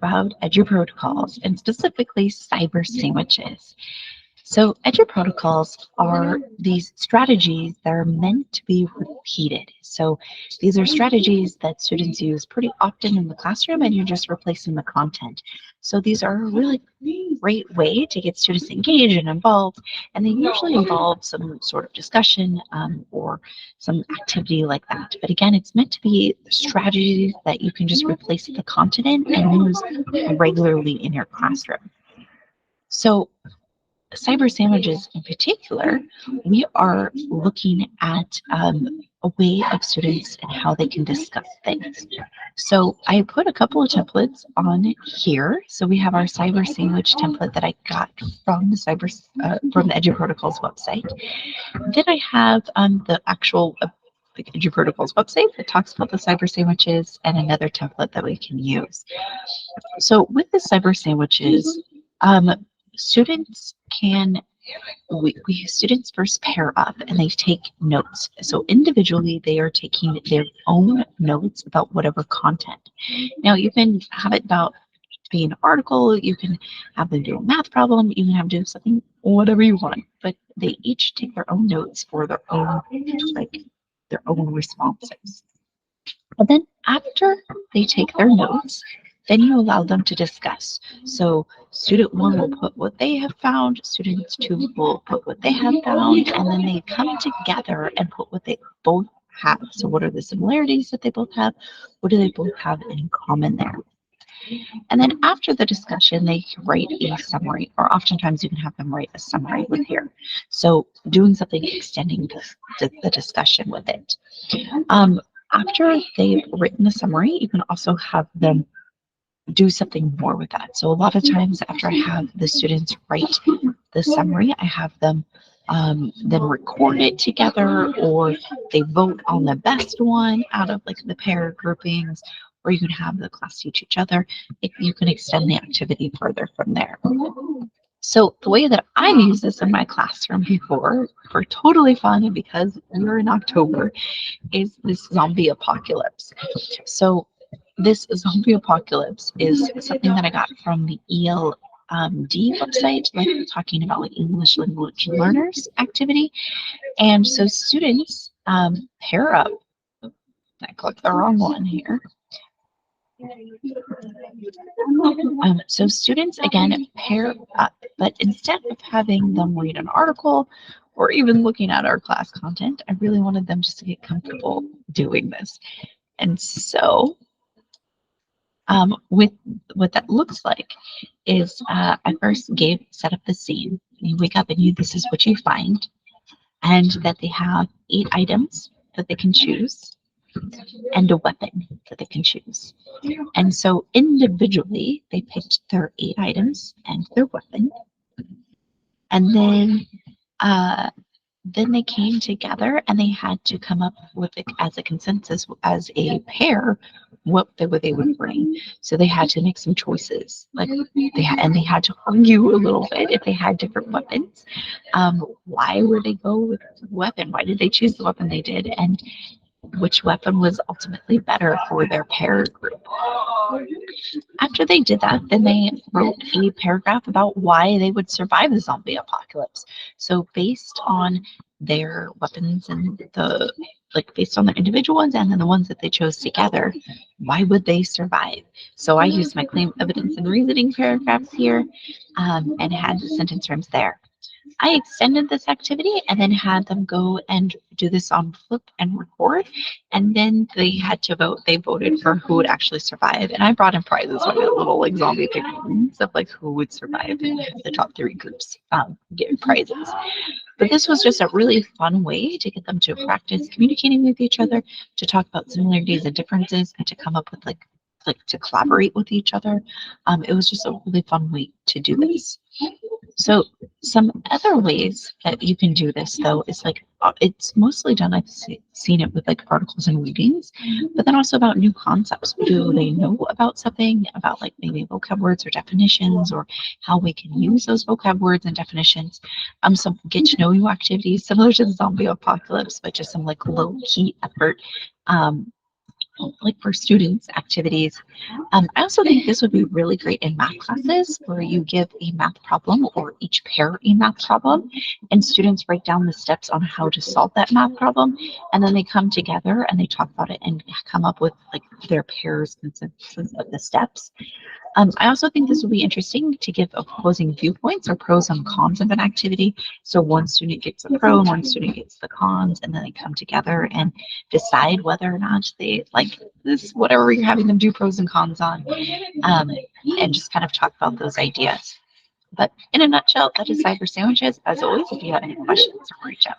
about Eduprotocols and specifically cyber sandwiches. So Eduprotocols are these strategies that are meant to be repeated. So these are strategies that students use pretty often in the classroom, and you're just replacing the content. So these are a really great way to get students engaged and involved, and they usually involve some sort of discussion or some activity like that. But again, it's meant to be strategies that you can just replace the content in and use regularly in your classroom. So cyber sandwiches in particular, we are looking at a way of students and how they can discuss things. So I put a couple of templates on here. So we have our cyber sandwich template that I got from from the Eduprotocols website. Then I have the actual Eduprotocols website that talks about the cyber sandwiches and another template that we can use. So with the cyber sandwiches, students can students first pair up and they take notes. So individually they are taking their own notes about whatever content. Now you can have it about be an article, you can have them do a math problem, you can have them do something, whatever you want, but they each take their own notes for their own their own responses. And then after they take their notes, then you allow them to discuss. So student one will put what they have found, students two will put what they have found, and then they come together and put what they both have. So what are the similarities that they both have? What do they both have in common there? And then after the discussion, they write a summary, or oftentimes you can have them write a summary with here. So doing something extending the discussion with it. After they've written the summary, you can also have them do something more with that. So a lot of times after I have the students write the summary, I have them then record it together, or they vote on the best one out of like the pair groupings, or you can have the class teach each other. You can extend the activity further from there. So the way that I've used this in my classroom before for totally fun, and because we're in October, is this zombie apocalypse. So this zombie apocalypse is something that I got from the ELD website, like talking about like English language learners activity. And so students pair up. I clicked the wrong one here. So students, again, pair up, but instead of having them read an article or even looking at our class content, I really wanted them just to get comfortable doing this. And so with what that looks like is I first set up the scene. You wake up and this is what you find, and that they have 8 items that they can choose and a weapon that they can choose. And so individually, they picked their 8 items and their weapon. And then they came together and they had to come up with it as a consensus, as a pair, what they would bring. So they had to make some choices. Like they had to argue a little bit if they had different weapons. Why would they go with the weapon? Why did they choose the weapon they did? And which weapon was ultimately better for their pair group. After they did that, then they wrote a paragraph about why they would survive the zombie apocalypse. So based on their weapons and based on their individual ones and then the ones that they chose together, why would they survive? So I used my claim, evidence, and reasoning paragraphs here and had the sentence terms there. I extended this activity and then had them go and do this on flip and record. And then they had to vote. They voted for who would actually survive. And I brought in prizes. So I got little like zombie figurines of like who would survive, and the top 3 groups get prizes. But this was just a really fun way to get them to practice communicating with each other, to talk about similarities and differences, and to come up with like to collaborate with each other. It was just a really fun way to do this. So some other ways that you can do this, though, is like it's mostly done. I've seen it with like articles and readings, but then also about new concepts. Do they know about something, about like maybe vocab words or definitions, or how we can use those vocab words and definitions? Some get to know you activities similar to the zombie apocalypse, but just some like low key effort like for students' activities. I also think this would be really great in math classes where you give a math problem or each pair a math problem, and students write down the steps on how to solve that math problem, and then they come together and they talk about it and come up with like their pairs consensus of the steps. I also think this would be interesting to give opposing viewpoints or pros and cons of an activity. So one student gets the pro and one student gets the cons, and then they come together and decide whether or not they like this, whatever you're having them do pros and cons on, um, and just kind of talk about those ideas. But in a nutshell, that is cyber sandwiches. As always, if you have any questions, reach out.